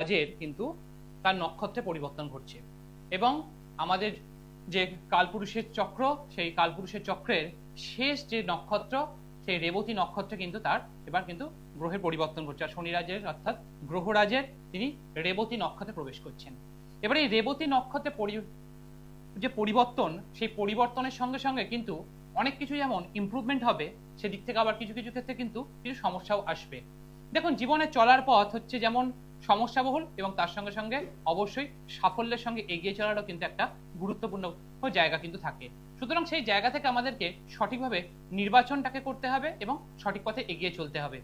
রাজের কিন্তু তার নক্ষত্রে পরিবর্তন ঘটছে এবং আমাদের যে কালপুরুষের চক্র, সেই কালপুরুষের চক্রের শেষ যে নক্ষত্র, সেই রেবতী নক্ষত্রে কিন্তু তার এবার কিন্তু গ্রহের পরিবর্তন ঘটছে। আর শনিরাজের অর্থাৎ গ্রহরাজের তিনি রেবতী নক্ষত্রে প্রবেশ করছেন। এবার এই রেবতী নক্ষত্রে যে পরিবর্তন, সেই পরিবর্তনের সঙ্গে সঙ্গে কিন্তু অনেক কিছু যেমন ইমপ্রুভমেন্ট হবে, সেদিক থেকে আবার কিছু কিছু ক্ষেত্রে কিন্তু কিছু সমস্যাও আসবে। দেখুন, জীবনে চলার পথ হচ্ছে যেমন সমস্যাবহুল এবং তার সঙ্গে সঙ্গে অবশ্যই সাফল্যের সঙ্গে এগিয়ে চলারও কিন্তু একটা গুরুত্বপূর্ণ জায়গা কিন্তু থাকে। সুতরাং সেই জায়গা থেকে আমাদেরকে সঠিকভাবে নির্বাচনটাকে করতে হবে এবং সঠিক পথে এগিয়ে চলতে হবে।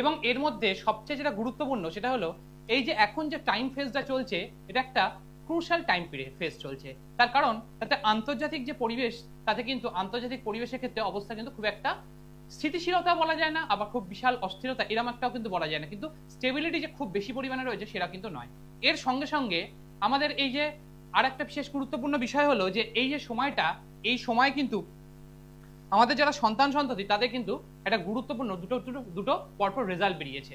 এবং এর মধ্যে সবচেয়ে যেটা গুরুত্বপূর্ণ সেটা হলো এই যে এখন যে টাইম ফেজটা চলছে, এটা একটা ক্রুশাল টাইম ফেজ চলছে। তার কারণ তাতে আন্তর্জাতিক যে পরিবেশ, তাতে কিন্তু আন্তর্জাতিক পরিবেশের ক্ষেত্রে অবস্থা কিন্তু খুব একটা স্থিতিশীলতা বলা যায় না, আবার খুব বিশাল অস্থিরতা এরকম একটাও কিন্তু বলা যায় না, কিন্তু স্টেবিলিটি যে খুব বেশি পরিমাণে রয়েছে সেটা কিন্তু নয়। এর সঙ্গে সঙ্গে আমাদের এই যে আর একটা বিশেষ গুরুত্বপূর্ণ বিষয় হলো যে এই যে সময়টা, এই সময় কিন্তু আমাদের যারা সন্তান সন্ততি তাদের কিন্তু একটা গুরুত্বপূর্ণ দুটো পরপর রেজাল্ট বেরিয়েছে।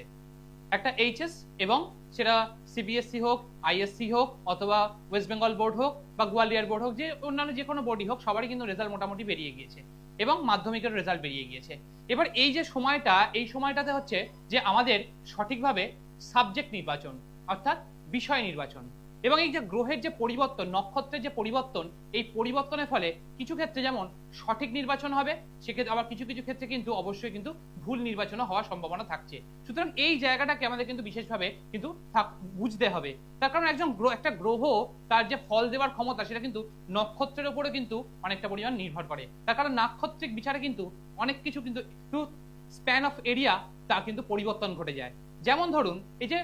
একটা এইচএস এবং সেটা সিবিএসসি হোক, আইএসসি হোক, অথবা ওয়েস্ট বেঙ্গল বোর্ড হোক বা গোয়ালিয়র বোর্ড হোক, যে অন্যান্য যে কোনো বোর্ডই হোক, সবারই কিন্তু রেজাল্ট মোটামুটি বেরিয়ে গিয়েছে এবং মাধ্যমিকের রেজাল্ট বেরিয়ে গিয়েছে। এবার এই যে সময়টা, এই সময়টাতে হচ্ছে যে আমাদের সঠিকভাবে সাবজেক্ট নির্বাচন অর্থাৎ বিষয় নির্বাচন এবং এই যে গ্রহের যে পরিবর্তন, নক্ষত্রের যে পরিবর্তন, এই পরিবর্তনের ফলে কিছু ক্ষেত্রে যেমন সঠিক নির্বাচন হবে, সেক্ষেত্রে আবার কিছু কিছু ক্ষেত্রে কিন্তু অবশ্যই কিন্তু ভুল নির্বাচনও হওয়ার সম্ভাবনা থাকছে। সুতরাং এই জায়গাটাকে আমাদের কিন্তু বিশেষভাবে কিন্তু বুঝতে হবে। তার কারণ একটা গ্রহ তার যে ফল দেওয়ার ক্ষমতা, সেটা কিন্তু নক্ষত্রের উপরে কিন্তু অনেকটা পরিমাণ নির্ভর করে। তার কারণ নাক্ষত্রিক বিচারে কিন্তু অনেক কিছু কিন্তু একটু স্প্যান অফ এরিয়া তা কিন্তু পরিবর্তন ঘটে যায়। যেমন ধরুন, এই যে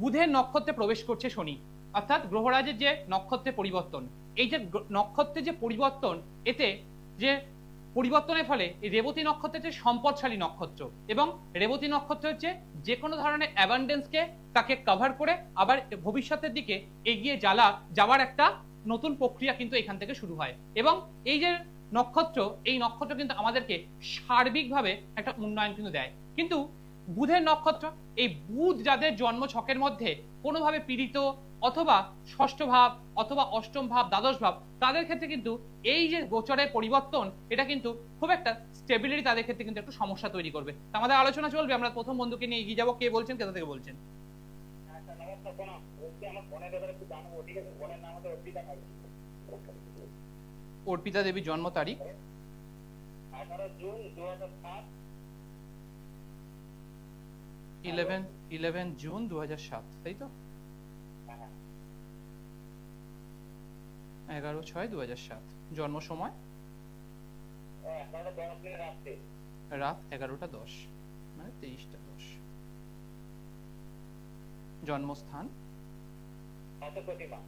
বুধের নক্ষত্রে প্রবেশ করছে শনি, অর্থাৎ গ্রহরাজের যে নক্ষত্রে পরিবর্তন, এই যে নক্ষত্রে যে পরিবর্তন, এতে যে পরিবর্তনের ফলে এই রেবতী নক্ষত্র হচ্ছে সম্পদশালী নক্ষত্র এবং রেবতী নক্ষত্র হচ্ছে যে কোনো ধরনের অ্যাবান্ডেন্সকে তাকে কভার করে আবার ভবিষ্যতের দিকে এগিয়ে যাওয়ার একটা নতুন প্রক্রিয়া কিন্তু এখান থেকে শুরু হয়। এবং এই যে নক্ষত্র, এই নক্ষত্র কিন্তু আমাদেরকে সার্বিকভাবে একটা উন্নয়ন কিন্তু দেয়। কিন্তু বুধের নক্ষত্র, এই বুধ যাদের জন্ম ছকের মধ্যে কোনোভাবে পীড়িত অথবা ষষ্ঠ ভাব অথবা অষ্টম ভাব, দ্বাদশ ভাব, তাদের ক্ষেত্রে কিন্তু এই যে গোচরের পরিবর্তন, এটা কিন্তু খুব একটা স্টেবিলিটি তাদের ক্ষেত্রে কিন্তু একটু সমস্যা তৈরি করবে। আমাদের আলোচনা চলবে, আমরা প্রথম বন্ধুকে নিয়ে এগিয়ে যাবো। কে বলছেন, কোথা থেকে বলছেন? অর্পিতা দেবী, জন্ম তারিখ 18 জুন 2007। 11 জুন 2007, তাই তো? 11/6/2007। জন্ম সময় রাত 11:10, মানে 23:10। জন্মস্থান পাথর প্রতিমা।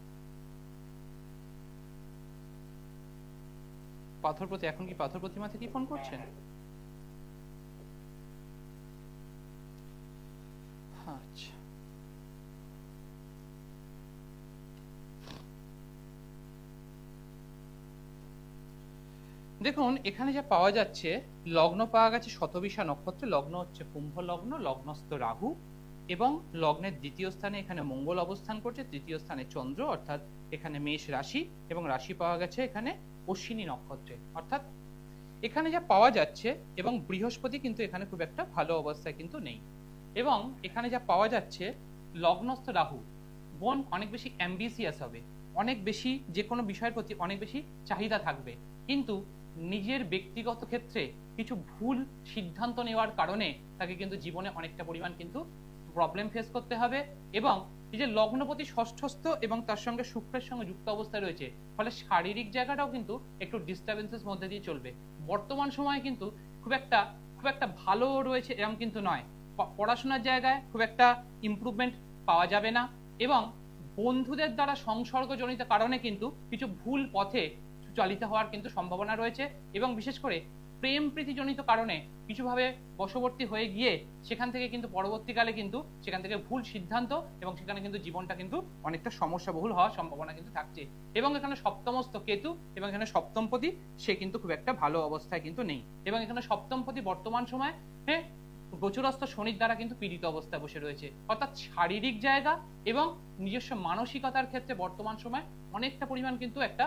এখন কি পাথর প্রতিমা থেকে ফোন করছেন? আচ্ছা, দেখুন এখানে যা পাওয়া যাচ্ছে, লগ্ন পাওয়া গেছে শতবিশা নক্ষত্রে, লগ্ন হচ্ছে কুম্ভ লগ্ন, লগ্নস্থ রাহু এবং লগ্নের দ্বিতীয় স্থানে এখানে মঙ্গল অবস্থান করছে, তৃতীয় স্থানে চন্দ্র, অর্থাৎ এখানে মেষ রাশি এবং রাশি পাওয়া গেছে এখানে অশ্বিনী নক্ষত্রে। অর্থাৎ এখানে যা পাওয়া যাচ্ছে, এবং বৃহস্পতি কিন্তু এখানে খুব একটা ভালো অবস্থায় কিন্তু নেই। এবং এখানে যা পাওয়া যাচ্ছে, লগ্নস্থ রাহু বোন অনেক বেশি অ্যাম্বিসিয়াস হবে, অনেক বেশি যে কোনো বিষয়ের প্রতি অনেক বেশি চাহিদা থাকবে, কিন্তু নিজের ব্যক্তিগত ক্ষেত্রে কিছু ভুল সিদ্ধান্ত নেওয়ার কারণে তাকে কিন্তু জীবনে অনেকটা পরিমাণ কিন্তু প্রবলেম ফেস করতে হবে। এবং এই যে লগ্নপতি ষষ্ঠস্থ এবং তার সঙ্গে শুক্রের সঙ্গে যুক্ত অবস্থায় রয়েছে, ফলে শারীরিক জায়গাটাও কিন্তু একটু ডিস্টারবেন্সেস মধ্যে দিয়ে চলবে। বর্তমান সময়ে কিন্তু খুব একটা ভালো রয়েছে এরকম কিন্তু নয়। পড়াশোনার জায়গায় খুব একটা ইমপ্রুভমেন্ট পাওয়া যাবে না এবং বন্ধুদের দ্বারা সংসর্গজনিত কারণে কিন্তু কিছু ভুল পথে চালিত হওয়ার কিন্তু সম্ভাবনা রয়েছে এবং বিশেষ করে প্রেম প্রীতিজনিত কারণে কিছুভাবে বশবর্তী হয়ে গিয়ে সেখান থেকে কিন্তু পরবর্তীকালে কিন্তু সেখান থেকে ভুল সিদ্ধান্ত এবং সেখানে কিন্তু জীবনটা কিন্তু অনেকটা সমস্যাবহুল হওয়ার সম্ভাবনা কিন্তু থাকছে। এবং এখানে সপ্তমস্থ কেতু এবং এখানে সপ্তমপতি, সে কিন্তু খুব একটা ভালো অবস্থায় কিন্তু নেই। এবং এখানে সপ্তমপতি বর্তমান সময়ে গোচরস্থ শনির দ্বারা কিন্তু পীড়িত অবস্থায় বসে রয়েছে, অর্থাৎ শারীরিক জায়গা এবং নিজস্ব মানসিকতার ক্ষেত্রে বর্তমান সময় অনেকটা পরিমাণ কিন্তু একটা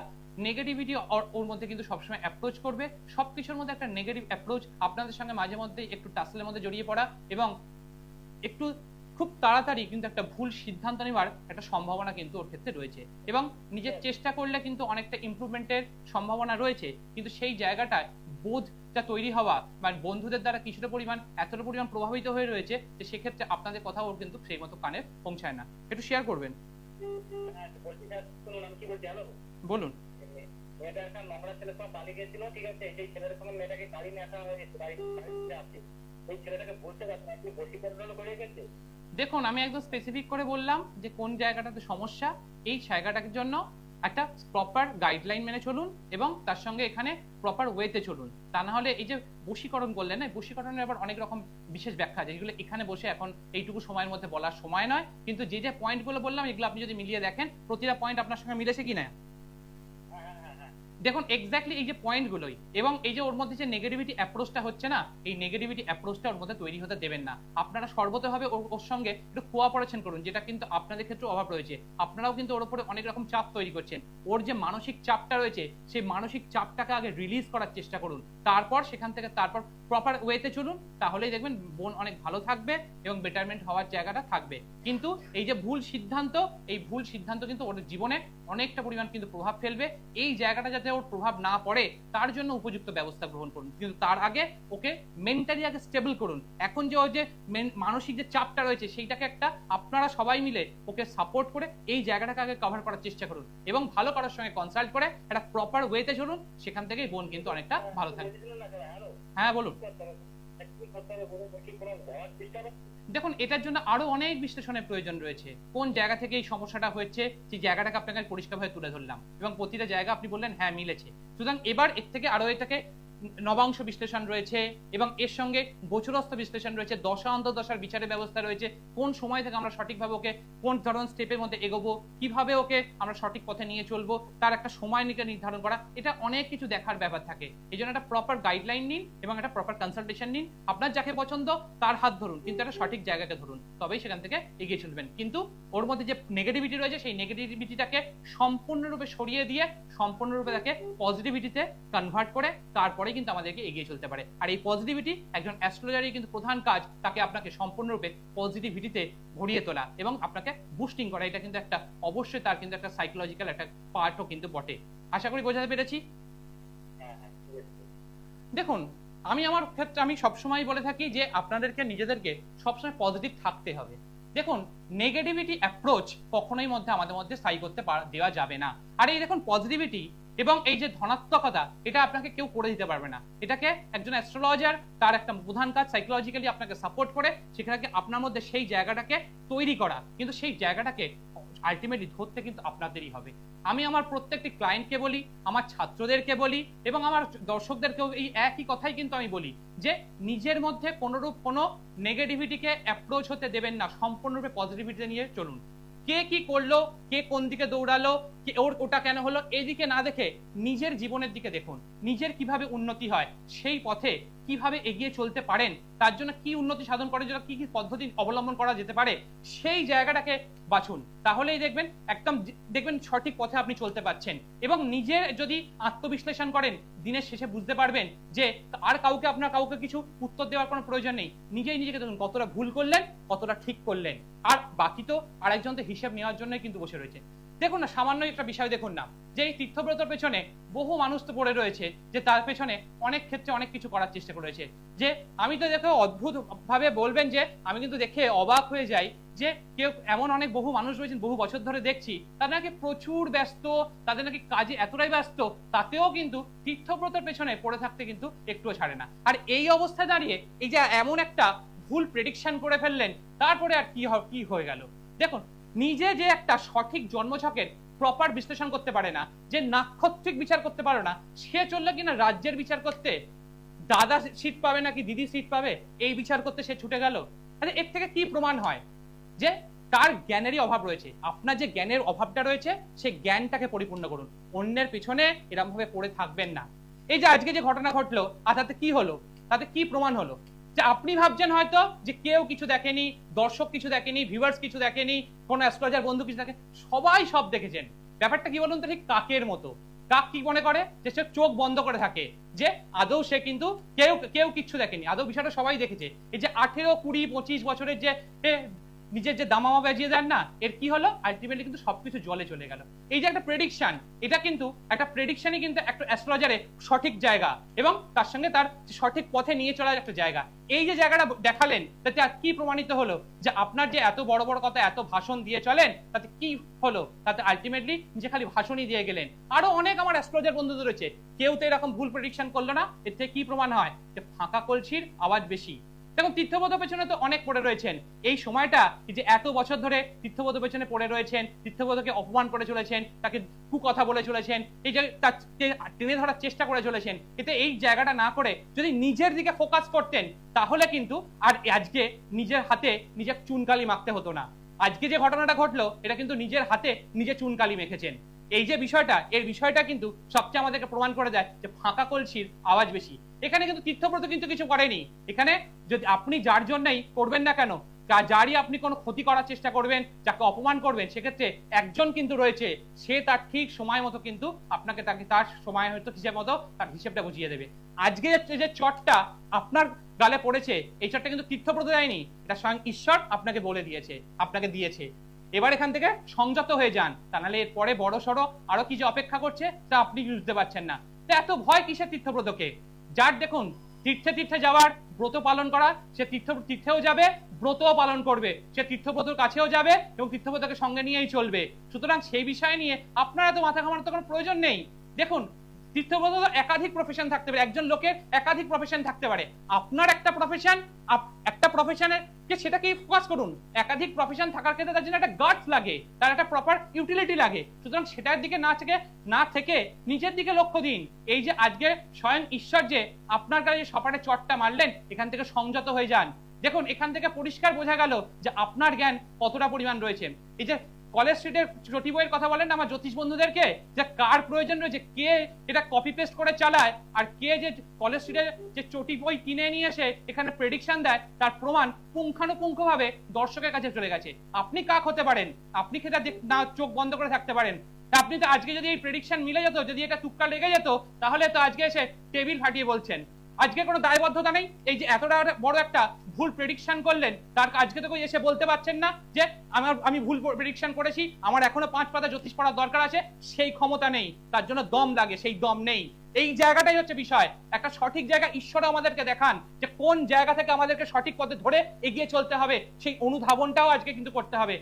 নেগেটিভিটি ওর মধ্যে কিন্তু সবসময় অ্যাপ্রোচ করবে। সবকিছুর মধ্যে একটা নেগেটিভ অ্যাপ্রোচ, আপনাদের সঙ্গে মাঝে মধ্যে একটু টাসলের মধ্যে জড়িয়ে পড়া এবং একটু খুব তাড়াতাড়ি কিন্তু একটা ভুল সিদ্ধান্ত নেওয়ার একটা সম্ভাবনা কিন্তু ওর ক্ষেত্রে রয়েছে এবং নিজের চেষ্টা করলে কিন্তু অনেকটা ইমপ্রুভমেন্টের সম্ভাবনা রয়েছে, কিন্তু সেই জায়গাটায় বোধটা তৈরি হওয়া বা বন্ধুদের দ্বারা কিছুটা পরিমাণ এতটা পরিমাণ প্রভাবিত হয়ে রয়েছে যে সেক্ষেত্রে আপনাদের কথা ওর কিন্তু সেই মতো কানে পৌঁছায় না। একটু শেয়ার করবেন। বলুন। মেয়েটা একটা নোংরা ছেলের সঙ্গে পালিয়ে গেছিল, ঠিক আছে, সেই ছেলের সঙ্গে মেয়েটাকে গাড়ি নিয়ে আসা হয়েছে, বাড়িতে আছে, ওই ছেলেটাকে বলতে পারছেন আপনি বশীকরণ করে গেছে। দেখুন, আমি একদম স্পেসিফিক করে বললাম যে কোন জায়গাটাতে সমস্যা, এই জায়গাটার জন্য একটা প্রপার গাইডলাইন মেনে চলুন এবং তার সঙ্গে এখানে প্রপার ওয়েতে চলুন। তা না হলে এই যে বশীকরণ করলেন না, বশীকরণের আবার অনেক রকম বিশেষ ব্যাখ্যা আছে, যেগুলো এখানে বসে এখন এইটুকু সময়ের মধ্যে বলার সময় নয়, কিন্তু যে যে পয়েন্টগুলো বললাম এগুলো আপনি যদি মিলিয়ে দেখেন প্রতিটা পয়েন্ট আপনার সঙ্গে মিলেছে কিনা। দেখুন এক্স্যাক্টলি এই যে পয়েন্টগুলোই এবং এই যে ওর মধ্যে যে নেগেটিভিটি অ্যাপ্রোচটা হচ্ছে না, এই নেগেটিভিটি অ্যাপ্রোচটা ওর মধ্যে তৈরি হতে দেবেন না। আপনারা সর্বতভাবে ওর সঙ্গে একটু কোঅপারেশন করুন, যেটা কিন্তু আপনাদের ক্ষেত্রে অভাব রয়েছে। আপনারাও কিন্তু ওর উপরে অনেক রকম চাপ তৈরি করছেন। ওর যে মানসিক চাপটা রয়েছে সেই মানসিক চাপটাকে আগে রিলিজ করার চেষ্টা করুন, তারপর সেখান থেকে তারপর প্রপার ওয়েতে চলুন, তাহলেই দেখবেন বোন অনেক ভালো থাকবে এবং বেটারমেন্ট হওয়ার জায়গাটা থাকবে। কিন্তু এই যে ভুল সিদ্ধান্ত, এই ভুল সিদ্ধান্ত কিন্তু ওর জীবনে অনেকটা পরিমাণ কিন্তু প্রভাব ফেলবে। এই জায়গাটা যাতে ওর প্রভাব না পড়ে তার জন্য উপযুক্ত ব্যবস্থা গ্রহণ করুন, কিন্তু তার আগে ওকে মেন্টালি আগে স্টেবল করুন। এখন যে ওর যে মানসিক যে চাপটা রয়েছে সেইটাকে একটা আপনারা সবাই মিলে ওকে সাপোর্ট করে এই জায়গাটাকে আগে কভার করার চেষ্টা করুন এবং ভালো করার সঙ্গে কনসাল্ট করে একটা প্রপার ওয়েতে চলুন, সেখান থেকেই বোন কিন্তু অনেকটা ভালো থাকবে। হ্যাঁ বলুন। দেখুন এটার জন্য আরো অনেক বিশ্লেষণের প্রয়োজন রয়েছে। কোন জায়গা থেকে এই সমস্যাটা হয়েছে সেই জায়গাটাকে আপনাকে পরিষ্কারভাবে তুলে ধরলাম এবং প্রতিটা জায়গা আপনি বললেন হ্যাঁ মিলেছে। সুতরাং এবার এর থেকে আরো এটাকে নবাংশ বিশ্লেষণ রয়েছে এবং এর সঙ্গে গোচরস্থ বিশ্লেষণ রয়েছে, দশা অন্তর্দশার বিচারের ব্যবস্থা রয়েছে, কোন সময় থেকে আমরা সঠিকভাবে ওকে কোন ধরনের স্টেপের মধ্যে এগোবো, কিভাবে ওকে আমরা সঠিক পথে নিয়ে চলবো, তার একটা সময় নির্ধারণ করা, এটা অনেক কিছু দেখার ব্যাপার থাকে। এই জন্য একটা প্রপার গাইডলাইন নিন এবং একটা প্রপার কনসালটেশন নিন। আপনার যাকে পছন্দ তার হাত ধরুন, কিন্তু একটা সঠিক জায়গাকে ধরুন, তবেই সেখান থেকে এগিয়ে চলবেন। কিন্তু ওর মধ্যে যে নেগেটিভিটি রয়েছে সেই নেগেটিভিটিটাকে সম্পূর্ণরূপে সরিয়ে দিয়ে সম্পূর্ণরূপে তাকে পজিটিভিটিতে কনভার্ট করে তারপরে কিন্তু আমাদেরকে এগিয়ে চলতে পারে। আর এই পজিটিভিটি একজন অ্যাস্ট্রোলজারের কিন্তু প্রধান কাজ, তাকে আপনাকে সম্পূর্ণরূপে পজিটিভিটিতে ভরিয়ে তোলা এবং আপনাকে বুস্টিং করা। এটা কিন্তু একটা অবশ্যই তার কিন্তু একটা সাইকোলজিক্যাল একটা পার্টও কিন্তু বটে। আশা করি বোঝাতে পেরেছি। দেখুন আমি আমার ক্ষেত্রে আমি সবসময় বলে থাকি যে আপনাদেরকে নিজেদেরকে সবসময় পজিটিভ থাকতে হবে। দেখুন নেগেটিভিটি অ্যাপ্রোচ কখনোই মধ্যে আমাদের মধ্যে স্থায়ী করতে দেওয়া যাবে না। আর এই দেখুন পজিটিভিটি এবং এই যে ধনাত্মকতা, এটা আপনাকে কেউ করে দিতে পারবে না। এটাকে একজন অ্যাস্ট্রোলজার তার একটা প্রধান কাজ সাইকোলজিক্যালি আপনাকে সাপোর্ট করে সেখানে আপনার মধ্যে সেই জায়গাটাকে তৈরি করা, কিন্তু সেই জায়গাটাকে আলটিমেটলি ধরতে কিন্তু আপনাদেরই হবে। আমি আমার প্রত্যেকটি ক্লায়েন্টকে বলি, আমার ছাত্রদেরকে বলি এবং আমার দর্শকদেরকেও এই একই কথাই কিন্তু আমি বলি যে নিজের মধ্যে কোনোরূপ কোনো নেগেটিভিটিকে অ্যাপ্রোচ হতে দেবেন না, সম্পূর্ণরূপে পজিটিভিটি নিয়ে চলুন। কে কি করলো, কে কোন দিকে দৌড়ালো, কে ওটা কেন হলো, এই দিকে না দেখে নিজের জীবনের দিকে দেখুন, নিজের কিভাবে উন্নতি হয়, সেই পথে কিভাবে এগিয়ে চলতে পারেন, তার জন্য কি উন্নতি সাধন করার জন্য কি কি পদ্ধতি অবলম্বন করা যেতে পারে সেই জায়গাটাকে বাছুন। তাহলেই দেখবেন একদম দেখবেন সঠিক পথে আপনি চলতে পারছেন এবং নিজের যদি আত্মবিশ্লেষণ করেন দিনের শেষে বুঝতে পারবেন যে আর কাউকে কিছু উত্তর দেওয়ার কোনো প্রয়োজন নেই। নিজেই নিজেকে দেখুন কতটা ভুল করলেন, কতটা ঠিক করলেন, আর বাকি তো আরেকজন তো হিসেব নেওয়ার জন্য কিন্তু বসে রয়েছে। দেখুন না সামান্য একটা বিষয় দেখুন না, যে এই তীর্থব্রতর পেছনে বহু মানুষ তো পড়ে রয়েছে যে তার পেছনে অনেক ক্ষেত্রে অনেক কিছু করার চেষ্টা করেছে। যে আমি তো দেখে অদ্ভুত ভাবে বলবেন যে আমি কিন্তু দেখে অবাক হয়ে যাই যে কেউ এমন অনেক বহু মানুষ রয়েছেন বহু বছর ধরে দেখছি তারা নাকি প্রচুর ব্যস্ত, তাদের নাকি কাজে এতটাই ব্যস্ত, তাতেও কিন্তু তীর্থব্রতর পেছনে পড়ে থাকতে কিন্তু একটুও ছাড়ে না। আর এই অবস্থায় দাঁড়িয়ে এই যে এমন একটা ভুল প্রেডিকশন করে ফেললেন, তারপরে আর কি হয়ে গেল। দেখুন নিজে যে একটা সঠিক জন্মছকের প্রপার বিশ্লেষণ করতে পারে না, যে নাক্ষত্রিক বিচার করতে পারে না, সে চললে কিনা রাজ্যের বিচার করতে, দাদা সিট পাবে নাকি দিদি সিট পাবে এই বিচার করতে সে ছুটে গেল। আরে এর থেকে কি প্রমাণ হয় যে তার জ্ঞানেরই অভাব রয়েছে। আপনার যে জ্ঞানের অভাবটা রয়েছে সেই জ্ঞানটাকে পরিপূর্ণ করুন, অন্যের পিছনে এরকম ভাবে পড়ে থাকবেন না। এই যে আজকে যে ঘটনা ঘটলো আর তাতে কি হলো, তাতে কি প্রমাণ হলো? যে আপনি ভাবছেন হয়তো যে কেউ কিছু দেখেনি, দর্শক কিছু দেখেনি, ভিউয়ার্স কিছু দেখেনি, কোনো অ্যাস্ট্রোলজার বন্ধু কিছু দেখে, সবাই সব দেখেছেন। ব্যাপারটা কি বলুন তো, ঠিক কাকের মতো। কাক কি মনে করে যে সে চোখ বন্ধ করে থাকে, যে আদৌ সে কিন্তু কেউ কেউ কিচ্ছু দেখেনি, আদৌ বিষয়টা সবাই দেখেছে। এই যে 18, 20, 25 বছরের যে নিজের যে দামামা বাজিয়ে দেন না, এর কি হলো, আলটিমেটলি কিন্তু সবকিছু জলে চলে গেল। এই যে একটা প্রেডিকশন, এটা কিন্তু একটা প্রেডিকশনই কিন্তু একটা অ্যাস্ট্রোলজারে সঠিক জায়গা এবং তার সঙ্গে তার সঠিক পথে নিয়ে চলার একটা জায়গা। এই যে জায়গাটা দেখালেন, তাতে আর কি প্রমাণিত হলো, যে আপনার যে এত বড় বড় কথা, এত ভাষণ দিয়ে চলেন, তাতে কি হলো, তাতে আলটিমেটলি যে খালি ভাষণই দিয়ে গেলেন। আরো অনেক আমার অ্যাস্ট্রোলজার বন্ধুদের রয়েছে, কেউ তো এরকম ভুল প্রেডিকশন করলো না। এর থেকে কি প্রমাণ হয়, যে ফাঁকা কলসির আওয়াজ বেশি। দেখুন, তীর্থব্রত পেছনে তো অনেক পড়ে রয়েছেন। এই সময়টা যে এত বছর ধরে তীর্থব্রত পেছনে পড়ে রয়েছেন, তীর্থব্রতকে অপমান করে চলেছেন, তাকে কুকথা বলে চলেছেন, এই যে টেনে ধরার চেষ্টা করে চলেছেন, এতে এই জায়গাটা না করে যদি নিজের দিকে ফোকাস করতেন, তাহলে কিন্তু আর আজকে নিজের হাতে নিজের চুনকালি মাখতে হতো না। আজকে যে ঘটনাটা ঘটলো, এটা কিন্তু নিজের হাতে নিজে চুনকালি মেখেছেন। এই যে বিষয়টা, এর বিষয়টা কিন্তু সবচেয়ে আমাদেরকে প্রমাণ করে দেয় যে ফাঁকা কলসির আওয়াজ বেশি। এখানে কিন্তু তীর্থব্রত কিন্তু কিছু করেনি। এখানে যদি আপনি যার জন্যই করবেন না কেন, যারই আপনি কোনো ক্ষতি করার চেষ্টা করবেন, যাকে অপমান করবেন, সেক্ষেত্রে একজন কিন্তু রয়েছে, সে তার ঠিক সময় মতো কিন্তু আপনাকে তাকে তার সময় হয়তো হিসেব মতো তার হিসেবটা বুঝিয়ে দেবে। আজকে যে চটটা আপনার গালে পড়েছে, এই চটটা কিন্তু তীর্থব্রত দেয়নি, এটা স্বয়ং ঈশ্বর আপনাকে বলে দিয়েছে, আপনাকে দিয়েছে। এবার এখান থেকে সংযত হয়ে যান, তা নাহলে এরপরে বড় সড়ো আরো কি যে অপেক্ষা করছে তা আপনি বুঝতে পারছেন না। তো এত ভয় কিসের তীর্থব্রতকে? যার দেখুন তীর্থে তীর্থে যাওয়ার, ব্রত পালন করা, সে তীর্থেও যাবে, ব্রতও পালন করবে, সে তীর্থব্রতর কাছেও যাবে এবং তীর্থব্রতকে সঙ্গে নিয়েই চলবে। সুতরাং সেই বিষয় নিয়ে আপনারা তো মাথা ঘামানোর তো কোনো প্রয়োজন নেই। দেখুন, তীর্থব্রত একাধিক প্রফেশন থাকতে পারে, একজন লোকের একাধিক প্রফেশন থাকতে পারে। আপনার একটা প্রফেশন, একটা প্রফেশনের যে সেটাকেই ফোকাস করুন। একাধিক প্রফেশন থাকার ক্ষেত্রে তার জন্য একটা গার্ডস লাগে, তার একটা প্রপার ইউটিলিটি লাগে। সুতরাং সেটার দিকে না থেকে নিজের দিকে লক্ষ্য দিন। এই যে আজকে স্বয়ং ঈশ্বর যে আপনার কাছে সপাটে চটটা মারলেন, এখান থেকে সংযত হয়ে যান। দেখুন, এখান থেকে পরিষ্কার বোঝা গেল যে আপনার জ্ঞান কতটা পরিমাণ রয়েছে। এই যে কলেজ স্ট্রিটের চটি বইয়ের কথা বলেন আমার জ্যোতিষ বন্ধুদেরকে, যে কার প্রয়োজন রয়েছে, কে এটা কপি পেস্ট করে চালায়, আর কে যে কলেজ স্ট্রিটের যে চটি বই কিনে নিয়ে এসে এখানে প্রেডিকশন দেয়, তার প্রমাণ পুঙ্খানুপুঙ্খভাবে দর্শকের কাছে চলে গেছে। আপনি কাক হতে পারেন, আপনি সেটা না চোখ বন্ধ করে থাকতে পারেন। আপনি তো আজকে যদি এই প্রেডিকশন মিলে যেত, যদি এটা তুক্কা লেগে যেত, তাহলে তো আজকে এসে টেবিল ফাটিয়ে বলছেন। আজকে কোনো দায়বদ্ধতা নেই। এই যে এতটা বড় একটা ভুল প্রেডিকশন করলেন, তার আজকে তো এসে বলতে পারছেন না যে আমি ভুল প্রেডিকশন করেছি, আমার এখনো 5 পাতা জ্যোতিষ পড়ার দরকার আছে। সেই ক্ষমতা নেই, তার জন্য দম লাগে, সেই দম নেই। এই জায়গাটাই হচ্ছে বিষয়। একটা সঠিক জায়গা ঈশ্বর আমাদেরকে দেখান, যে কোন জায়গা থেকে আমাদেরকে সঠিক পথে ধরে এগিয়ে চলতে হবে, সেই অনুধাবনটাও আজকে কিন্তু করতে হবে।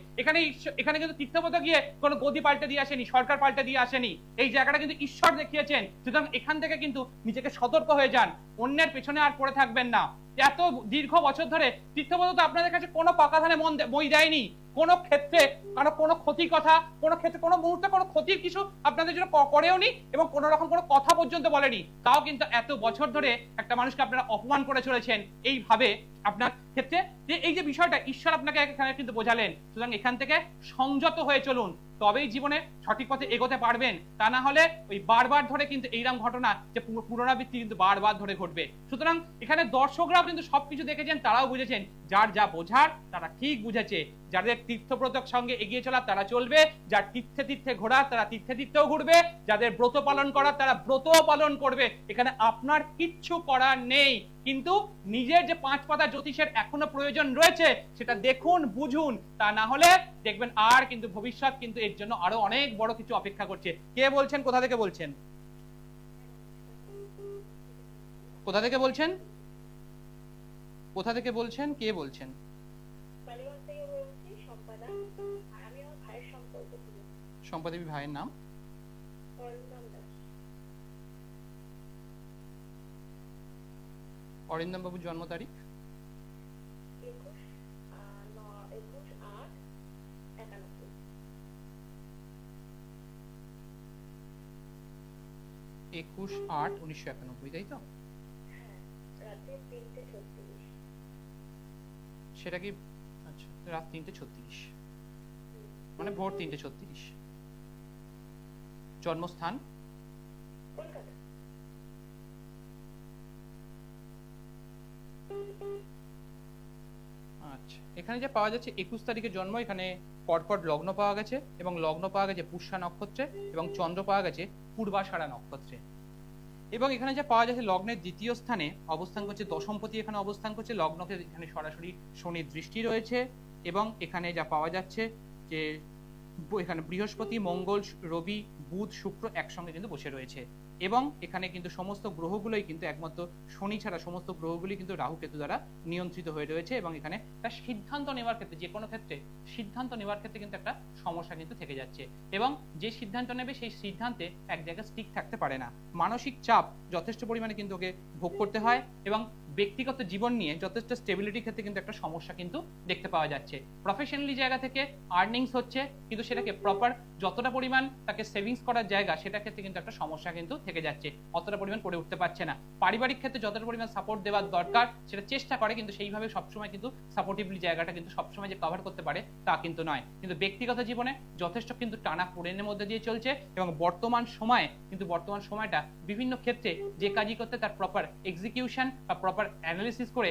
এখানে কিন্তু তীর্থব্রত গিয়ে কোনো গদি পাল্টে দিয়ে আসেনি, সরকার পাল্টে দিয়ে আসেনি। এই জায়গাটা কিন্তু ঈশ্বর দেখিয়েছেন। সুতরাং এখান থেকে কিন্তু নিজেকে সতর্ক হয়ে যান, অন্যের পেছনে আর পড়ে থাকবেন না। এত দীর্ঘ বছর ধরে তীর্থব্রত তো আপনাদের কাছে কোনো পাকা ধানে মই দেয়নি, কোনো ক্ষেত্রে কারো কোনো ক্ষতির কথা, কোনো ক্ষেত্রে কোনো মুহূর্তে কোনো ক্ষতির কিছু আপনাদের জন্য করেও নি, এবং কোনো রকম কোনো কথা পর্যন্ত বলেনি। তাও কিন্তু এত বছর ধরে একটা মানুষকে আপনারা অপমান করে চলেছেন এইভাবে আপনার ক্ষেত্রে। যে এই যে বিষয়টা ঈশ্বর আপনাকে এখানে কিন্তু বোঝালেন। সুতরাং এখান থেকে সংযত হয়ে চলুন, তবেই জীবনে সঠিক পথে এগোতে পারবেন। তা না হলে ওই বারবার ধরে কিন্তু এইরকম ঘটনা যে পুনরাবৃত্তি কিন্তু বারবার ধরে ঘটবে। সুতরাং এখানে দর্শকরাও কিন্তু সবকিছু দেখেছেন, তারাও বুঝেছেন, যার যা বোঝার তারা ঠিক বুঝেছে। যাদের তীর্থব্রতর সঙ্গে এগিয়ে চলার তারা চলবে, যার তীর্থে তীর্থে ঘোরার তারা তীর্থে তীর্থেও ঘুরবে, যাদের ব্রত পালন করার তারা ব্রতও পালন করবে। এখানে আপনার কিচ্ছু করার নেই। কিন্তু নিজের যে 5 পাতা জ্যোতিষের এখনো প্রয়োজন রয়েছে, সেটা দেখুন, বুঝুন। তা না হলে দেখবেন আর কিন্তু ভবিষ্যৎ কিন্তু এর জন্য আরো অনেক বড় কিছু অপেক্ষা করছে। কে বলছেন, কোথা থেকে বলছেন, কোথা থেকে বলছেন, কোথা থেকে বলছেন, কে বলছেন? শম্পা দেবী ভাইয়ের নাম? অরিন্দম বাবুর জন্ম তারিখ? 21/8/1991, তাই তো? সেটা কি? আচ্ছা, রাত 3:36, মানে ভোর 3:36। জন্মস্থান? আচ্ছা, এখানে যে পাওয়া যাচ্ছে 21 তারিখে জন্ম, এখানে কর্কট লগ্ন পাওয়া গেছে এবং লগ্ন পাওয়া গেছে পুষ্যা নক্ষত্রে এবং চন্দ্র পাওয়া গেছে পূর্বাষাঢ়া নক্ষত্রে। এবং এখানে যা পাওয়া যাচ্ছে লগ্নের দ্বিতীয় স্থানে অবস্থান করছে দশমপতি, এখানে অবস্থান করছে লগ্নকে, এখানে সরাসরি শনির দৃষ্টি রয়েছে। এবং এখানে যা পাওয়া যাচ্ছে যে এখানে বৃহস্পতি, মঙ্গল, রবি, বুধ, শুক্র একসঙ্গে কিন্তু বসে রয়েছে। এবং এখানে কিন্তু সমস্ত গ্রহগুলোই কিন্তু একমাত্র শনি ছাড়া সমস্ত গ্রহগুলি কিন্তু রাহু কেতু দ্বারা নিয়ন্ত্রিত হয়ে রয়েছে। এবং এখানে তার সিদ্ধান্ত নেওয়ার ক্ষেত্রে, যে কোনো ক্ষেত্রে সিদ্ধান্ত নেওয়ার ক্ষেত্রে কিন্তু একটা সমস্যা কিন্তু থেকে যাচ্ছে। এবং যে সিদ্ধান্ত নেবে সেই সিদ্ধান্তে এক জায়গায় স্টিক থাকতে পারে না, মানসিক চাপ যথেষ্ট পরিমাণে কিন্তু ওকে ভোগ করতে হয়। এবং ব্যক্তিগত জীবন নিয়ে যথেষ্ট স্টেবিলিটির ক্ষেত্রে কিন্তু একটা সমস্যা কিন্তু দেখতে পাওয়া যাচ্ছে। প্রফেশনালি জায়গা থেকে আর্নিংস হচ্ছে, কিন্তু সেটাকে প্রপার যতটা পরিমাণ তাকে সেভিংস করার জায়গা, সেটার ক্ষেত্রে কিন্তু একটা সমস্যা কিন্তু থেকে যাচ্ছে, অতটা পরিমাণ করে উঠতে পারছে না। পারিবারিক ক্ষেত্রে যতটা পরিমাণ সাপোর্ট দেওয়ার দরকার সেটা চেষ্টা করে, কিন্তু সেইভাবে সবসময় কিন্তু সাপোর্টিভলি জায়গাটা কিন্তু সবসময় যে কভার করতে পারে তা কিন্তু নয়। কিন্তু ব্যক্তিগত জীবনে যথেষ্ট কিন্তু টানা পোড়েনের মধ্যে দিয়ে চলছে। এবং বর্তমান সময়টা বিভিন্ন ক্ষেত্রে যে কাজই করতে তার প্রপার এক্সিকিউশন বা প্রপার অ্যানালিসিস করে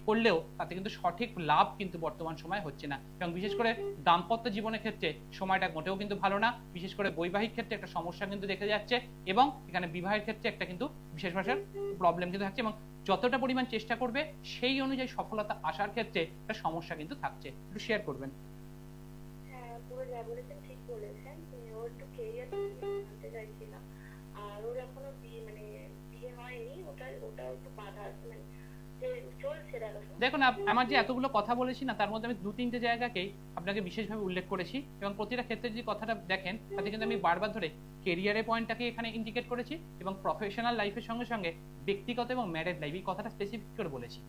করলেও তাতে কিন্তু সঠিক লাভ কিন্তু বর্তমান সময় হচ্ছে না। এবং বিশেষ করে দাম্পত্য জীবনের ক্ষেত্রে সময়টা মোটেও কিন্তু ভালো না, বিশেষ করে বৈবাহিক ক্ষেত্রে একটা সমস্যা কিন্তু দেখা যাচ্ছে। এবং এখানে বিবাহের ক্ষেত্রে একটা কিন্তু বিশেষ ভাষার প্রবলেম কিন্তু থাকছে। এবং যতটা পরিমাণ চেষ্টা করবে সেই অনুযায়ী সফলতা আসার ক্ষেত্রে একটা সমস্যা কিন্তু থাকছে। একটু শেয়ার করবেন। হ্যাঁ, পুরো যা বলেছেন ঠিক বলেছেন। ওর একটু কেরিয়ার জানতে চাইছিলাম। আর ওর এখনো বিয়ে হয়নি, ওটা একটু বাধা আছে, মানে যে চলছে দেখাশোনা। দেখুন, আমার যে এতগুলো কথা বলেছি না, তার মধ্যে আমি 2-3টে জায়গাকেই আপনাকে বিশেষভাবে উল্লেখ করেছি। এবং প্রতিটা ক্ষেত্রে যদি কথাটা দেখেন তাতে কিন্তু আমি বারবার ধরে কেরিয়ারের পয়েন্টটাকে এখানে ইন্ডিকেট করেছি এবং প্রফেশনাল লাইফের সঙ্গে সঙ্গে ব্যক্তিগত এবং ম্যারেড লাইফ, এই কথাটা স্পেসিফিক করে বলেছি।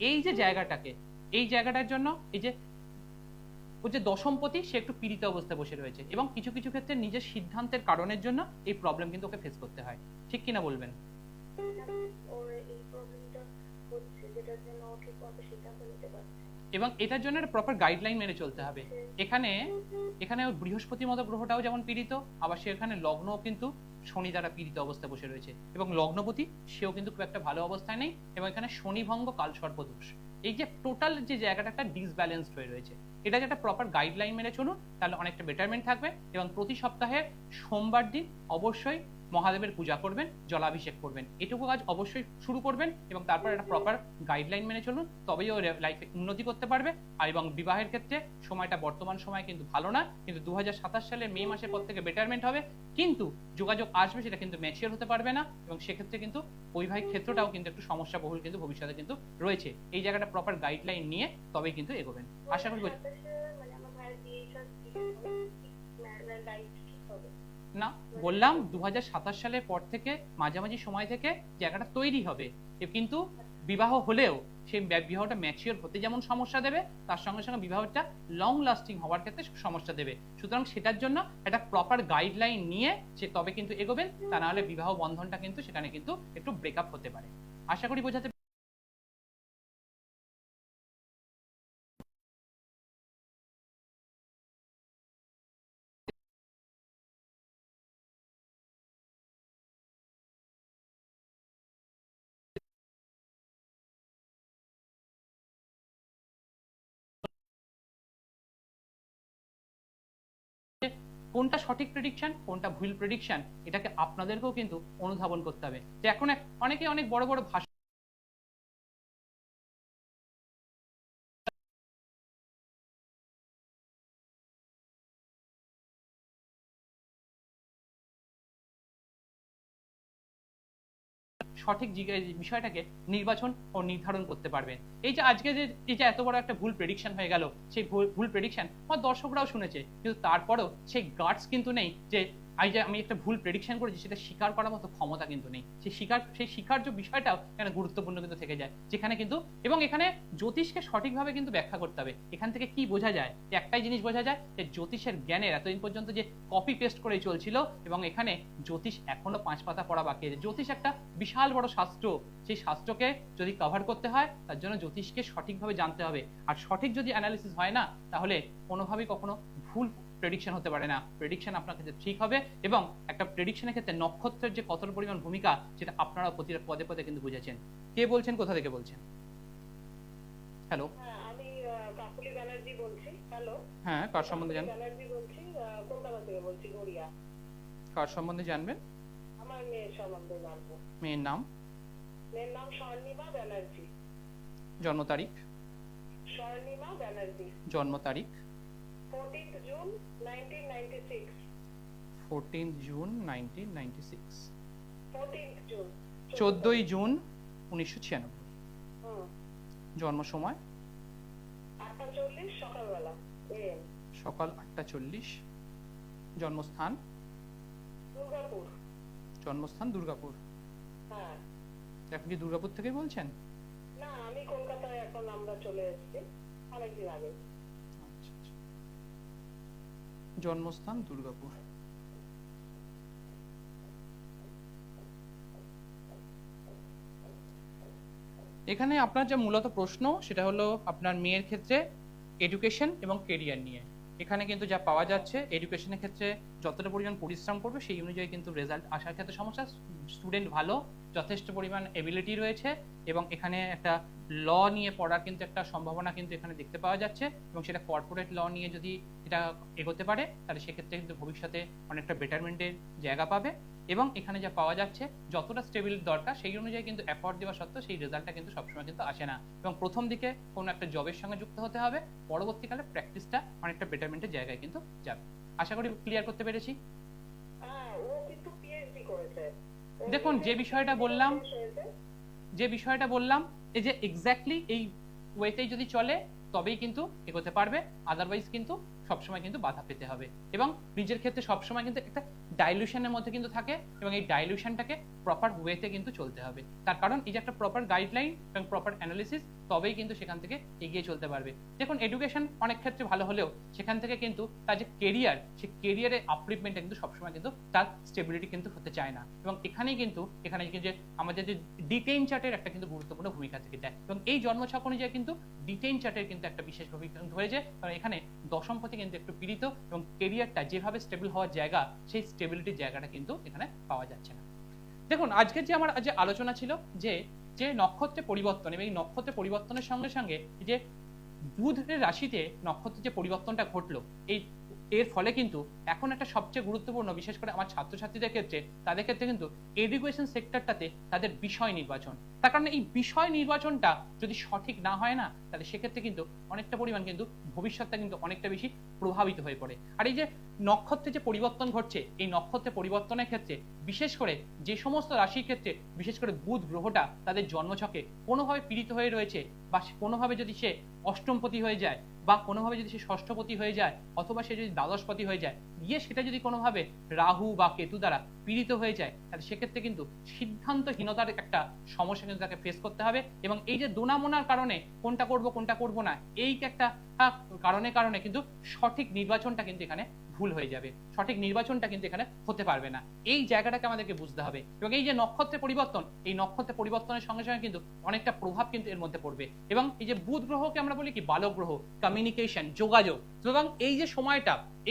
এই যে জায়গাটাকে, এই জায়গাটার জন্য এই যে ও যে দশমপতি, সে একটু পীড়িত অবস্থায় বসে রয়েছে এবং কিছু কিছু ক্ষেত্রে নিজের সিদ্ধান্তের কারণের জন্য এই প্রবলেম কিন্তু ওকে ফেস করতে হয়। ঠিক কিনা বলবেন? ওর এই প্রবলেমটা হচ্ছে, যেটার জন্য ও ঠিক মতো সিদ্ধান্ত নিতে পারছে না। এবং এটার জন্য একটা প্রপার গাইডলাইন মেনে চলতে হবে। এখানে ওর বৃহস্পতির মতো গ্রহটাও যেমন পীড়িত, আবার সেখানে লগ্ন কিন্তু শনি দ্বারা পীড়িত অবস্থায় বসে রয়েছে। এবং লগ্নপতি সেও কিন্তু খুব একটা ভালো অবস্থায় নেই। এবং এখানে শনি ভঙ্গ, কাল সর্পদোষ, এই যে টোটাল যে জায়গাটা একটা ডিসব্যালেন্সড হয়ে রয়েছে, এটা যে একটা প্রপার গাইডলাইন মেনে চলুন, তাহলে অনেকটা বেটারমেন্ট থাকবে। এবং প্রতি সপ্তাহে সোমবার দিন অবশ্যই মহাদেবের পূজা করবেন, জলাভিষেক করবেন, এটুকু কাজ অবশ্যই শুরু করবেন। এবং তারপর একটা প্রপার গাইডলাইন মেনে চলুন, তবেই ও লাইফে উন্নতি করতে পারবে। আর এবং বিবাহের ক্ষেত্রে সময়টা বর্তমান সময় কিন্তু ভালো না, কিন্তু 2027 সালের মে মাসের পর থেকে বেটারমেন্ট হবে। কিন্তু যোগাযোগ আসবে, সেটা কিন্তু ম্যাচিওর হতে পারবে না। এবং সেক্ষেত্রে কিন্তু বৈবাহিক ক্ষেত্রটাও কিন্তু একটু সমস্যা বহুল কিন্তু ভবিষ্যতে কিন্তু রয়েছে। এই জায়গাটা প্রপার গাইডলাইন নিয়ে তবেই কিন্তু এগোবেন। আশা করি মানে আমার ভাইয়ের বিয়েটা লাইফ ঠিক হবে না, বললাম 2027 সালের পর থেকে মাঝামাঝি সময় থেকে জায়গাটা তৈরি হবে। কিন্তু বিবাহ হলেও সেই বিবাহটা ম্যাচিওর হতে যেমন সমস্যা দেবে, তার সঙ্গে সঙ্গে বিবাহটা লং লাস্টিং হওয়ার ক্ষেত্রে সমস্যা দেবে। সুতরাং সেটার জন্য একটা প্রপার গাইডলাইন নিয়ে সে তবে কিন্তু এগোবেন, তা না হলে বিবাহ বন্ধনটা কিন্তু সেখানে কিন্তু একটু ব্রেকআপ হতে পারে। আশা করি বোঝাতে কোনটা সঠিক প্রেডিকশন, কোনটা ভুল প্রেডিকশন, এটাকে আপনাদেরকেও কিন্তু অনুধাবন করতে হবে। যে এখন অনেকে অনেক বড় বড় ভাষা সঠিক বিষয়টাকে নির্বাচন ও নির্ধারণ করতে পারবেন। এই যে আজকে যে এত বড় একটা ভুল প্রেডিকশন হয়ে গেল, সেই ভুল প্রেডিকশন আমার দর্শকরাও শুনেছে, কিন্তু তারপরেও সেই গার্ডস কিন্তু নেই যে আমি একটা ভুল প্রেডিকশন করেছি সেটা স্বীকার করার মতো ক্ষমতা কিন্তু নেই। সেই স্বীকার্য বিষয়টাও এখানে গুরুত্বপূর্ণ কিন্তু থেকে যায়, যেখানে কিন্তু এবং এখানে জ্যোতিষকে সঠিকভাবে কিন্তু ব্যাখ্যা করতে হবে। এখান থেকে কি বোঝা যায়, একটাই জিনিস বোঝা যায় যে জ্যোতিষের জ্ঞানের এতদিন পর্যন্ত যে কপি পেস্ট করেই চলছিল, এবং এখানে জ্যোতিষ এখনো 5 পাতা পড়া বাকি আছে। জ্যোতিষ একটা বিশাল বড় শাস্ত্র, সেই শাস্ত্রকে যদি কভার করতে হয় তার জন্য জ্যোতিষকে সঠিকভাবে জানতে হবে। আর সঠিক যদি অ্যানালিসিস হয় না, তাহলে কোনোভাবেই কখনো ভুল প্রেডিকশন হতে পারে না। প্রেডিকশন আপনার ক্ষেত্রে ঠিক হবে। এবং একটা প্রেডিকশনের ক্ষেত্রে নক্ষত্রের যে কতটা পরিমাণ ভূমিকা, সেটা আপনারা প্রতিটা পদে পদে কিন্তু বুঝেছেন। কে বলছেন, কোথা থেকে বলছেন? হ্যালো, হ্যাঁ, আমি কাকুলি ব্যানার্জি বলছি। হ্যালো, হ্যাঁ, কার সম্বন্ধে কাকুলি জানবেন? ব্যানার্জি বলছি, কলকাতা থেকে বলছি, গড়িয়া। কার সম্বন্ধে জানবেন? আমার মেয়ের সম্বন্ধে জানবো। মেয়ের নাম, মেয়ের নাম স্বর্ণিমা ব্যানার্জি। জন্ম তারিখ, স্বর্ণিমা ব্যানার্জি। জন্ম তারিখ 14th June 1996। 14 June 1996, 14th June. 14 June 1996। হুম। জন্ম সময় 8:40 সকালবেলা AM। সকাল 8:40। জন্মস্থান, দুর্গাপুর। জন্মস্থান দুর্গাপুর। হ্যাঁ। এখন কি দুর্গাপুর থেকে বলছেন? না, আমি কলকাতায় এখন আমরা চলে এসেছি অনেকদিন আগে। আচ্ছা, আচ্ছা। জন্মস্থান দুর্গাপুর। এখানে আপনার যে মূলত প্রশ্ন সেটা হলো আপনার মেয়ের ক্ষেত্রে এডুকেশন এবং কেরিয়ার নিয়ে। এখানে কিন্তু যা পাওয়া যাচ্ছে, এডুকেশনের ক্ষেত্রে যতটা পরিমাণ পরিশ্রম করবে সেই অনুযায়ী কিন্তু রেজাল্ট আসার ক্ষেত্রে সমস্যা। স্টুডেন্ট ভালো, যথেষ্ট পরিমাণ এবিলিটি রয়েছে এবং এখানে একটা ল নিয়ে পড়ার কিন্তু একটা সম্ভাবনা কিন্তু এখানে দেখতে পাওয়া যাচ্ছে এবং সেটা কর্পোরেট ল নিয়ে যদি এটা এগোতে পারে তাহলে সেক্ষেত্রে কিন্তু ভবিষ্যতে অনেকটা বেটারমেন্টের জায়গা পাবে। এবং এখানে যা পাওয়া যাচ্ছে যতটা স্টেবিল দরকার সেই অনুযায়ী কিন্তু এফোর্ট দেওয়া সত্ত্বেও সেই রেজাল্টটা কিন্তু সবসময় কিন্তু আসে না এবং প্রথম দিকে কোনো একটা জবের সঙ্গে যুক্ত হতে হবে, পরবর্তীকালে প্র্যাকটিসটা অনেকটা বেটারমেন্টের জায়গায় কিন্তু যাবে। আশা করি ক্লিয়ার করতে পেরেছি। হ্যাঁ, ও কিন্তু পিএইচডি করেছে। দেখুন, যে বিষয়টা বললাম এই যে এক্স্যাক্টলি এই ওয়েতেই যদি চলে তবেই কিন্তু এগোতে পারবে, আদারওয়াইজ কিন্তু সবসময় কিন্তু বাধা পেতে হবে এবং নিজের ক্ষেত্রে সবসময় কিন্তু একটা ডাইলুশনের মধ্যে কিন্তু থাকে এবং এই ডাইলুশনটাকে প্রপার ওয়েতে কিন্তু চলতে হবে। তার কারণ এই যে একটা প্রপার গাইডলাইন এবং প্রপার অ্যানালিসিস, তবেই কিন্তু সেখান থেকে এগিয়ে চলতে পারবে। দেখুন, এডুকেশন অনেক ক্ষেত্রে ভালো হলেও সেখান থেকে কিন্তু তার যে কেরিয়ার, সেই কেরিয়ারের আপলিফমেন্টটা কিন্তু সবসময় কিন্তু তার স্টেবিলিটি কিন্তু হতে চায় না এবং এখানেই কিন্তু যে আমাদের যে ডিটেইন চার্টের একটা কিন্তু গুরুত্বপূর্ণ ভূমিকা থেকে যায় এবং এই জন্মছক অনুযায়ী কিন্তু ডিটেইন চার্টের কিন্তু একটা বিশেষ ভূমিকা হয়েছে, কারণ এখানে দশমপতি কিন্তু একটু পীড়িত এবং কেরিয়ারটা যেভাবে স্টেবল হওয়ার জায়গা সেই স্টেবিলিটির জায়গাটা কিন্তু এখানে পাওয়া যাচ্ছে না। দেখুন, আজকের যে আমার যে আলোচনা ছিল যে নক্ষত্রে পরিবর্তন এবং এই নক্ষত্রে পরিবর্তনের সঙ্গে সঙ্গে যে বুধের রাশিতে নক্ষত্রের যে পরিবর্তনটা ঘটলো, এর ফলে কিন্তু এখন একটা সবচেয়ে গুরুত্বপূর্ণ, বিশেষ করে আমার ছাত্রছাত্রীদের ক্ষেত্রে, তাদের ক্ষেত্রে কিন্তু এডুকেশন সেক্টরটাতে তাদের বিষয় নির্বাচন। তার কারণে এই বিষয় নির্বাচনটা যদি সঠিক না হয় না, তাহলে সেক্ষেত্রে কিন্তু অনেকটা পরিমাণ কিন্তু ভবিষ্যৎটা কিন্তু অনেকটা বেশি প্রভাবিত হয়ে পড়ে। আর এই যে নক্ষত্রে যে পরিবর্তন ঘটছে, এই নক্ষত্রে পরিবর্তনের ক্ষেত্রে বিশেষ করে যে সমস্ত রাশির ক্ষেত্রে বিশেষ করে বুধ গ্রহটা তাদের জন্মছকে কোনোভাবে পীড়িত হয়ে রয়েছে বা কোনোভাবে যদি সে অষ্টমপতি হয়ে যায় বা কোনোভাবে যদি সে ষষ্ঠপতি হয়ে যায় অথবা সে যদি দ্বাদশপতি হয়ে যায়, গিয়ে সেটা যদি কোনোভাবে রাহু বা কেতু দ্বারা পীড়িত হয়ে যায়, তাহলে সেক্ষেত্রে কিন্তু সিদ্ধান্তহীনতার একটা সমস্যা কিন্তু তাকে ফেস করতে হবে এবং এই যে দোনামোনার কারণে কোনটা করব না, এই একটা কারণে কিন্তু সঠিক নির্বাচনটা কিন্তু এখানে ভুল হয়ে যাবে, সঠিক নির্বাচনটা কিন্তু এখানে হতে পারবে না। এই জায়গাটাকে আমাদেরকে বুঝতে হবে এবং এই যে নক্ষত্রের পরিবর্তন, এই নক্ষত্রের পরিবর্তনের সঙ্গে সঙ্গে কিন্তু অনেকটা প্রভাব কিন্তু এর মধ্যে পড়বে এবং এই যে বুধ গ্রহকে আমরা বলি কি বালক গ্রহ, কমিউনিকেশন, যোগাযোগ, সুতরাং এই যে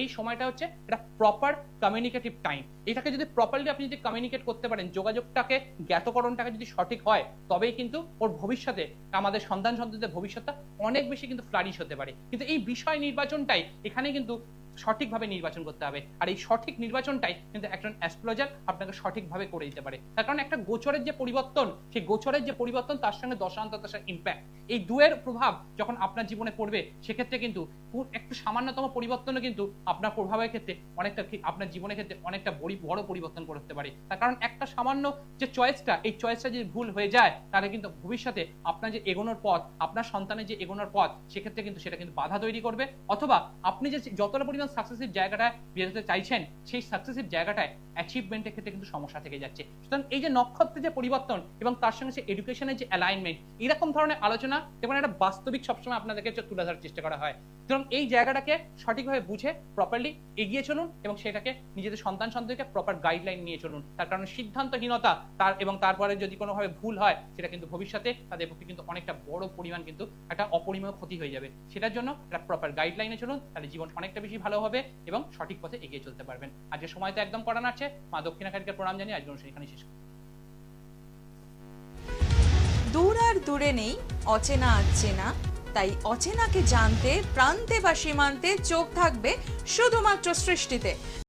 সময়টা হচ্ছে এটা প্রপার কমিউনিকেটিভ টাইম। এটাকে যদি প্রপারলি আপনি যদি কমিউনিকেট করতে পারেন, যোগাযোগটাকে, জ্ঞাতকরণটাকে যদি সঠিক হয়, তবেই কিন্তু ওর ভবিষ্যতে, আমাদের সন্তানদের ভবিষ্যৎটা অনেক বেশি কিন্তু ফ্লারিশ হতে পারে। কিন্তু এই বিষয় নির্বাচনটাই এখানে কিন্তু সঠিকভাবে নির্বাচন করতে হবে আর এই সঠিক নির্বাচনটাই কিন্তু একজন অ্যাস্ট্রোলজার আপনাকে সঠিকভাবে করে দিতে পারে। তার কারণ একটা গোচরের যে পরিবর্তন, সেই গোচরের যে পরিবর্তন তার সঙ্গে দশান্তদশার ইম্প্যাক্ট, এই দুয়ের প্রভাব যখন আপনার জীবনে পড়বে, সেক্ষেত্রে কিন্তু একটু সামান্যতম পরিবর্তনও কিন্তু আপনার প্রভাবের ক্ষেত্রে অনেকটা, আপনার জীবনের ক্ষেত্রে অনেকটা বড় পরিবর্তন করতে পারে। তার কারণ একটা সামান্য যে চয়েসটা, এই চয়েসটা যদি ভুল হয়ে যায়, তাহলে কিন্তু ভবিষ্যতে আপনার যে এগোনোর পথ, আপনার সন্তানের যে এগোনোর পথ, সেক্ষেত্রে কিন্তু সেটা কিন্তু বাধা তৈরি করবে অথবা আপনি যে যতটা পরিমাণ সাকসেসিভ জায়গাটায় বেরোতে চাইছেন, সেই সাকসেসিভ জায়গাটায় অ্যাচিভমেন্টের ক্ষেত্রে কিন্তু সমস্যা থেকে যাচ্ছে। সুতরাং এই যে নক্ষত্রের যে পরিবর্তন এবং তার সঙ্গে যে এডুকেশনের যে অ্যালাইনমেন্ট, এরকম ধরনের আলোচনা এবং একটা বাস্তবিক সবসময় আপনাদেরকে তুলে ধরার চেষ্টা করা হয়। সুতরাং এই জায়গাটাকে সঠিকভাবে বুঝে প্রপারলি এগিয়ে চলুন এবং সেটাকে নিজেদের সন্তানকে প্রপার গাইডলাইন নিয়ে চলুন। তার কারণ সিদ্ধান্তহীনতা তারপরে যদি কোনোভাবে ভুল হয়, সেটা কিন্তু ভবিষ্যতে তাদের পক্ষে কিন্তু অনেকটা বড় পরিমাণ কিন্তু একটা অপরিমেয় ক্ষতি হয়ে যাবে। সেটার জন্য একটা প্রপার গাইডলাইনে চলুন, তাহলে জীবন অনেকটা বেশি ভালো হবে এবং সঠিক পথে এগিয়ে চলতে পারবেন। আজকে সময় তো একদম করানো আছে, মা দক্ষিণাকারীকে প্রণাম জানিয়ে আজকে অনুষ্ঠান এখানে শেষ করি। দূর আর দূরে নেই অচেনা আচেনা, তাই অচেনাকে জানতে প্রান্তে বা সীমান্তে চোখ থাকবে শুধুমাত্র সৃষ্টিতে।